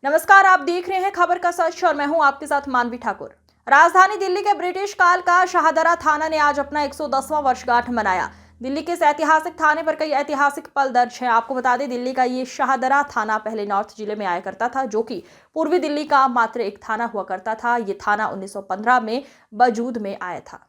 नमस्कार, आप देख रहे हैं खबर का सच और मैं हूं आपके साथ मानवी ठाकुर। राजधानी दिल्ली के ब्रिटिश काल का शाहदरा थाना ने आज अपना 110वां वर्षगांठ मनाया। दिल्ली के इस ऐतिहासिक थाने पर कई ऐतिहासिक पल दर्ज हैं। आपको बता दें, दिल्ली का ये शाहदरा थाना पहले नॉर्थ जिले में आया करता था, जो कि पूर्वी दिल्ली का मात्र एक थाना हुआ करता था। ये थाना 1915 में वजूद में आया था।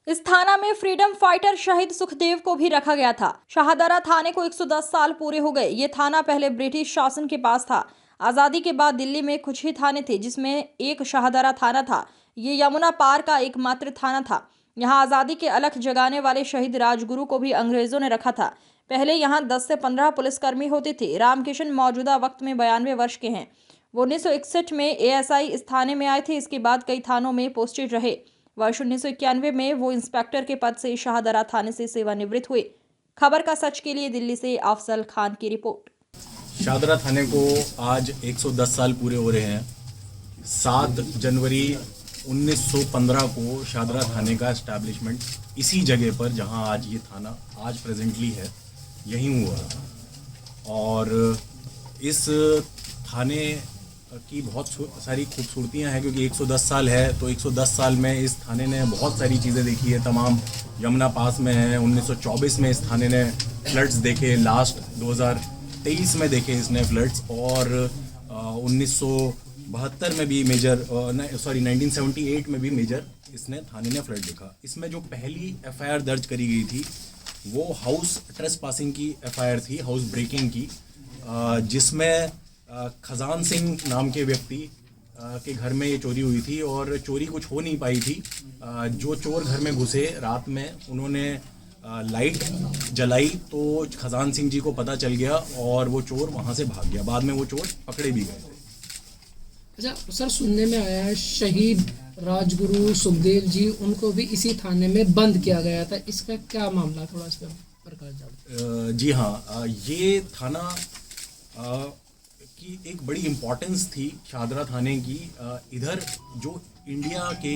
इस थाना में फ्रीडम फाइटर शहीद सुखदेव को भी रखा गया था। शाहदरा थाने को 110 साल पूरे हो गए। ये थाना पहले ब्रिटिश शासन के पास था। आज़ादी के बाद दिल्ली में कुछ ही थाने थे, जिसमें एक शाहदरा थाना था। ये यमुना पार का एकमात्र थाना था। यहाँ आज़ादी के अलख जगाने वाले शहीद राजगुरु को भी अंग्रेजों ने रखा था। पहले यहाँ 10 से 15 पुलिसकर्मी होते थे। रामकिशन मौजूदा वक्त में 92 वर्ष के हैं। वो 1961 में एएसआई इस थाने में आए थे। इसके बाद कई थानों में पोस्टेड रहे। वर्ष 1991 में वो इंस्पेक्टर के पद से शाहदरा थाने से सेवानिवृत्त हुए। खबर का सच के लिए दिल्ली से अफजल खान की रिपोर्ट। शाहदरा थाने को आज 110 साल पूरे हो रहे हैं। 7 जनवरी 1915 को शाहदरा थाने का एस्टैब्लिशमेंट इसी जगह पर, जहां आज ये थाना आज प्रेजेंटली है, यहीं हुआ। और इस थाने की बहुत सारी खूबसूरतियां हैं, क्योंकि 110 साल है तो 110 साल में इस थाने ने बहुत सारी चीज़ें देखी है। तमाम यमुना पास में है। 1924 में इस थाने ने फ्लड्स देखे, लास्ट 2023 में देखे इसने फ्लड्स, और 1972 में भी मेजर 1978 में भी मेजर इसने थाने ने फ्लड देखा। इसमें जो पहली एफआईआर दर्ज करी गई थी वो हाउस ट्रेसपासिंग की एफआईआर थी, हाउस ब्रेकिंग की, जिसमें खजान सिंह नाम के व्यक्ति के घर में ये चोरी हुई थी और चोरी कुछ हो नहीं पाई थी। जो चोर घर में घुसे रात में, उन्होंने लाइट जलाई तो खजान सिंह जी को पता चल गया और वो चोर वहाँ से भाग गया। बाद में वो चोर पकड़े भी गए थे। अच्छा सर, सुनने में आया है शहीद राजगुरु सुखदेव जी, उनको भी इसी थाने में बंद किया गया था। इसका क्या मामला, थोड़ा इस पर प्रकाश डालो। जी हाँ, ये थाना की एक बड़ी इम्पोर्टेंस थी शाहदरा थाने की। इधर जो इंडिया के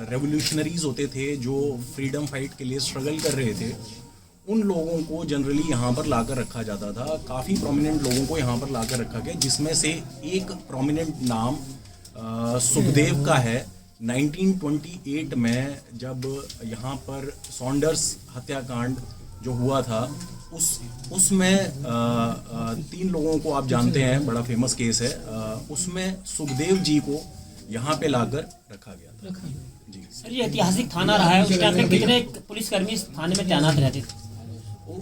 रेवोल्यूशनरीज होते थे, जो फ्रीडम फाइट के लिए स्ट्रगल कर रहे थे, उन लोगों को जनरली यहाँ पर लाकर रखा जाता था। काफ़ी प्रोमिनेंट लोगों को यहाँ पर लाकर रखा गया, जिसमें से एक प्रोमिनेंट नाम सुखदेव का है। 1928 में जब यहाँ पर सॉन्डर्स हत्याकांड जो हुआ था, उसमें 3 लोगों को आप जानते हैं, बड़ा फेमस केस है। उसमें सुखदेव जी को यहाँ पे लाकर रखा गया था। जी सर, ये ऐतिहासिक थाना रहा है। उस टाइम पे कितने पुलिसकर्मी इस थाने में तैनात रहते थे?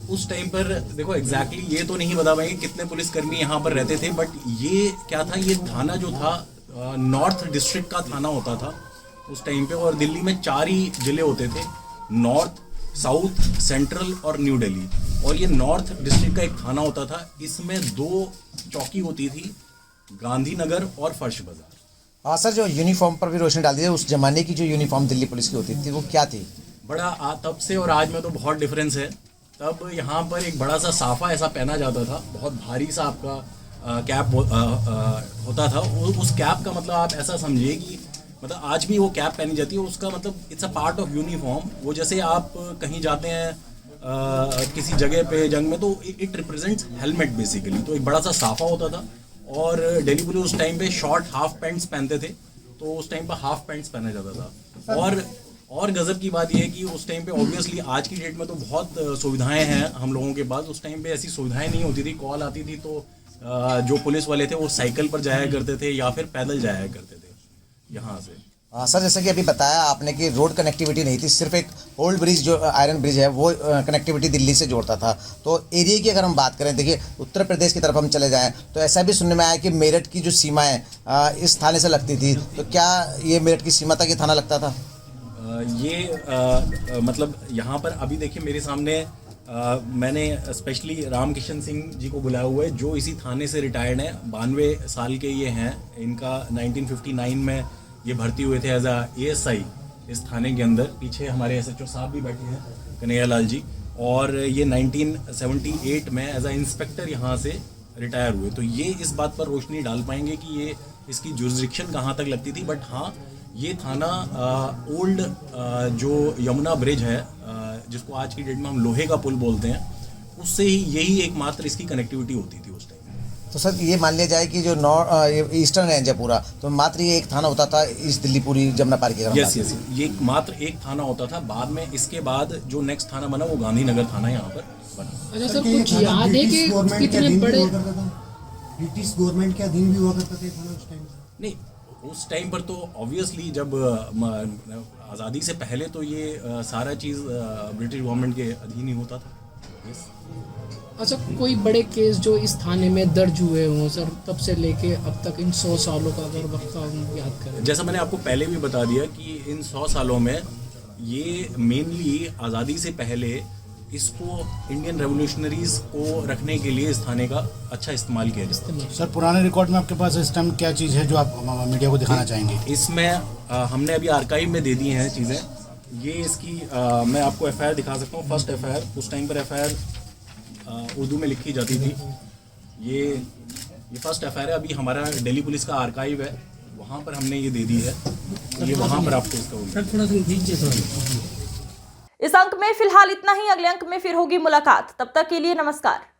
उस टाइम पर देखो एग्जैक्टली ये तो नहीं बता पाएंगे कितने पुलिसकर्मी यहाँ पर रहते थे, बट ये क्या था, ये थाना जो था नॉर्थ डिस्ट्रिक्ट का थाना होता था उस टाइम पे। और दिल्ली में 4 ही जिले होते थे, नॉर्थ, साउथ, सेंट्रल और न्यू दिल्ली। और ये नॉर्थ डिस्ट्रिक्ट का एक थाना होता था। इसमें 2 चौकी होती थी, गांधीनगर और फर्श बाजार। हाँ सर, जो यूनिफॉर्म पर भी रोशनी डाल दी है, उस जमाने की जो यूनिफॉर्म दिल्ली पुलिस की होती थी वो क्या थी? बड़ा तब से और आज में तो बहुत डिफरेंस है। तब यहाँ पर एक बड़ा सा साफा ऐसा पहना जाता था, बहुत भारी सा आपका कैप होता था। उस कैप का मतलब आप ऐसा समझिए कि मतलब आज भी वो कैप पहनी जाती है, उसका मतलब it's a part of uniform. वो जैसे आप कहीं जाते हैं किसी जगह पे जंग में, तो इट रिप्रेजेंट्स हेलमेट बेसिकली। तो एक बड़ा सा साफा होता था। और दिल्ली पुलिस उस टाइम पे शॉर्ट हाफ पैंट्स पहनते थे, तो उस टाइम पे हाफ पैंट्स पहना जाता था। और गजब की बात यह है कि उस टाइम पे ऑब्वियसली आज की डेट में तो बहुत सुविधाएं हैं हम लोगों के पास। उस टाइम पे ऐसी सुविधाएं नहीं होती थी। कॉल आती थी तो जो पुलिस वाले थे वो साइकिल पर जाया करते थे या फिर पैदल जाया करते थे यहाँ से। सर, जैसे कि अभी बताया आपने कि रोड कनेक्टिविटी नहीं थी, सिर्फ एक ओल्ड ब्रिज जो आयरन ब्रिज है वो कनेक्टिविटी दिल्ली से जोड़ता था। तो एरिया की अगर हम बात करें, देखिए उत्तर प्रदेश की तरफ हम चले जाएं तो ऐसा भी सुनने में आया कि मेरठ की जो सीमाएं इस थाने से लगती थी। तो क्या ये मेरठ की सीमा तक ये थाना लगता था? मतलब यहाँ पर अभी देखिए मेरे सामने मैंने स्पेशली रामकिशन सिंह जी को बुलाया हुआ है, जो इसी थाने से रिटायर्ड हैं। 92 साल के ये हैं। इनका 1959 में ये भर्ती हुए थे एज अ ASI इस थाने के अंदर। पीछे हमारे SHO साहब भी बैठे हैं, कन्हैया लाल जी। और ये 1978 में एज अ इंस्पेक्टर यहाँ से रिटायर हुए। तो ये इस बात पर रोशनी डाल पाएंगे कि ये इसकी जुरिस्डिक्शन कहाँ तक लगती थी। बट हाँ, ये थाना ओल्ड जो यमुना ब्रिज है, जिसको आज की डेट में हम लोहे का पुल बोलते हैं, उससे ही यही एकमात्र इसकी कनेक्टिविटी होती थी उस टाइम। तो सर ये मान लिया जाए कि जो ईस्टर्न रेंज है पूरा, तो मात्र ये एक थाना होता था ईस्ट दिल्ली पूरी जमुना पार की। यस यस, ये मात्र एक थाना होता था। बाद में इसके बाद जो नेक्स्ट थाना बना वो गांधीनगर थाना यहाँ पर बना। अच्छा सर, कुछ याद है कि कितने बड़े ब्रिटिश गवर्नमेंट के अधीन भी हुआ करता था थाना उस टाइम? नहीं, उस टाइम पर तो ऑब्वियसली जब आज़ादी से पहले तो ये सारा चीज़ ब्रिटिश गवर्नमेंट के अधीन ही होता था। यस। अच्छा, कोई बड़े केस जो इस थाने में दर्ज हुए हों सर, तब से लेके अब तक इन 100 सालों का अगर वक्त हम याद करें? जैसा मैंने आपको पहले भी बता दिया कि इन 100 सालों में ये मेनली आज़ादी से पहले इसको इंडियन रेवोल्यूशनरीज को रखने के लिए इस थाने का अच्छा इस्तेमाल किया जाता है। सर पुराने रिकॉर्ड में आपके पास इस टाइम क्या चीज़ है जो आप मीडिया को दिखाना चाहेंगे? इसमें हमने अभी आर्काइव में दे दी हैं चीज़ें। ये इसकी मैं आपको FIR दिखा सकता हूँ। फर्स्ट FIR, उस टाइम पर FIR उर्दू में लिखी जाती थी। ये फर्स्ट FIR है। अभी हमारा दिल्ली पुलिस का आर्काइव है, वहाँ पर हमने ये दे दी है। ये वहाँ पर आपको इसका इस अंक में फिलहाल इतना ही। अगले अंक में फिर होगी मुलाकात। तब तक के लिए नमस्कार।